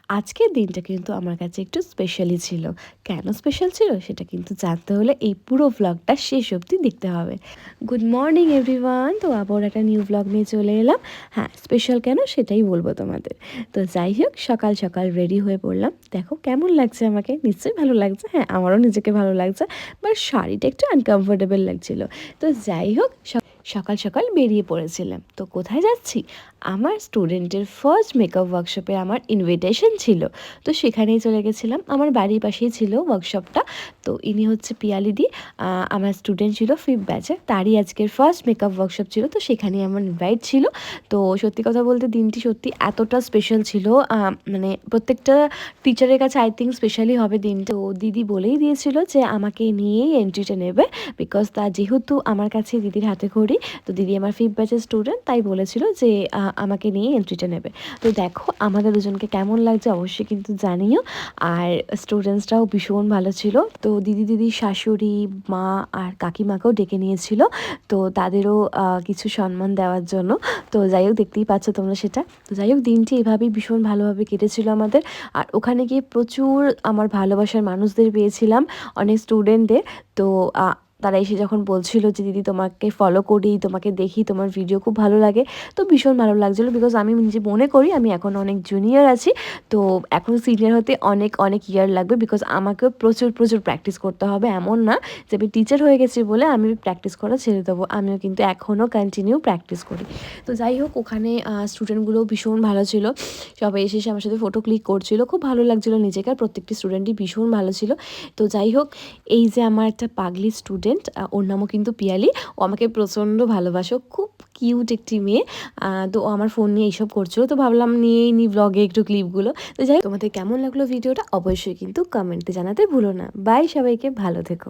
আজকের দিনটা কিন্তু আমার কাছে একটু স্পেশালই ছিল। কেন স্পেশাল ছিল সেটা কিন্তু জানতে হলে এই পুরো ভ্লগটা শেষ অবধি দেখতে হবে। গুড মর্নিং এভরিওয়ান, তো আবার একটা নিউ ভ্লগ নিয়ে চলে এলাম। হ্যাঁ, স্পেশাল কেন সেটাই বলবো তোমাদের। তো যাই হোক, সকাল সকাল রেডি হয়ে পড়লাম। দেখো কেমন লাগছে আমাকে, নিশ্চয়ই ভালো লাগছে। হ্যাঁ, আমারও নিজেকে ভালো লাগছে, বাট শাড়িটা একটু আনকমফোর্টেবল লাগছিল। তো যাই হোক, সকাল সকাল বেরিয়ে পড়েছিলাম। তো কোথায় যাচ্ছি? আমার স্টুডেন্টের ফার্স্ট মেকআপ ওয়ার্কশপে আমার ইনভিটেশন ছিল, তো সেখানেই চলে গেছিলাম। আমার বাড়ির পাশেই ছিল ওয়ার্কশপটা। তো ইনি হচ্ছে পিয়ালিদি, আমার স্টুডেন্ট ছিল 5th ব্যাচে, তারই আজকের ফার্স্ট মেকআপ ওয়ার্কশপ ছিল। তো সেখানেই আমার ইনভাইট ছিল। তো সত্যি কথা বলতে দিনটি সত্যি এতটা স্পেশাল ছিল, মানে প্রত্যেকটা টিচারের কাছে আই থিঙ্ক স্পেশালি হবে দিনটা। তো দিদি বলেই দিয়েছিল যে আমাকে নিয়েই এন্ট্রিটা নেবে, বিকজ তা যেহেতু আমার কাছে দিদির হাতে খড়ি, তো দিদি আমার 5th ব্যাচের স্টুডেন্ট, তাই বলেছিল যে আমাকে নিয়ে এন্ট্রিটা নেবে। তো দেখো আমাদের দুজনকে কেমন লাগছে অবশ্যই কিন্তু জানিও। আর স্টুডেন্টসরাও ভীষণ ভালো ছিল। তো দিদির শাশুড়ি, মা আর কাকিমাকেও ডেকে নিয়েছিল, তো তাদেরও কিছু সম্মান দেওয়ার জন্য। তো যাই হোক, দেখতেই পাচ্ছ তোমরা সেটা। তো যাই হোক, দিনটি এভাবেই ভীষণ ভালোভাবে কেটেছিল আমাদের। আর ওখানে গিয়ে প্রচুর আমার ভালোবাসার মানুষদের পেয়েছিলাম, অনেক স্টুডেন্টদের। তো তারা এসে যখন বলছিল যে দিদি তোমাকে ফলো করি, তোমাকে দেখি, তোমার ভিডিও খুব ভালো লাগে, তো ভীষণ ভালো লাগছিলো। বিকজ আমি নিজে মনে করি আমি এখন অনেক জুনিয়র আছি, তো এখন সিনিয়র হতে অনেক অনেক ইয়ার লাগবে। বিকজ আমাকেও প্রচুর প্রচুর প্র্যাকটিস করতে হবে। এমন না যে আমি টিচার হয়ে গেছি বলে আমি প্র্যাকটিস করা ছেড়ে দেবো, আমিও কিন্তু এখনও কন্টিনিউ প্র্যাকটিস করি। তো যাই হোক, ওখানে স্টুডেন্টগুলো ভীষণ ভালো ছিল। সবাই এসে আমার সাথে ফটো ক্লিক করছিল, খুব ভালো লাগছিলো নিজেকে। আর প্রত্যেকটি স্টুডেন্টই ভীষণ ভালো ছিল। তো যাই হোক, এই যে আমার একটা পাগলি স্টুডেন্ট, ওর নামও কিন্তু পিয়ালি, ও আমাকে প্রচণ্ড ভালোবাসো, খুব কিউট একটি মেয়ে। তো ও আমার ফোন নিয়ে এইসব করছিলো, তো ভাবলাম নিয়েই নি ব্লগে একটু ক্লিপগুলো। তো যাই হোক, তোমাদের কেমন লাগলো ভিডিওটা অবশ্যই কিন্তু কমেন্টে জানাতে ভুলো না। বাই, সবাইকে ভালো থেকো।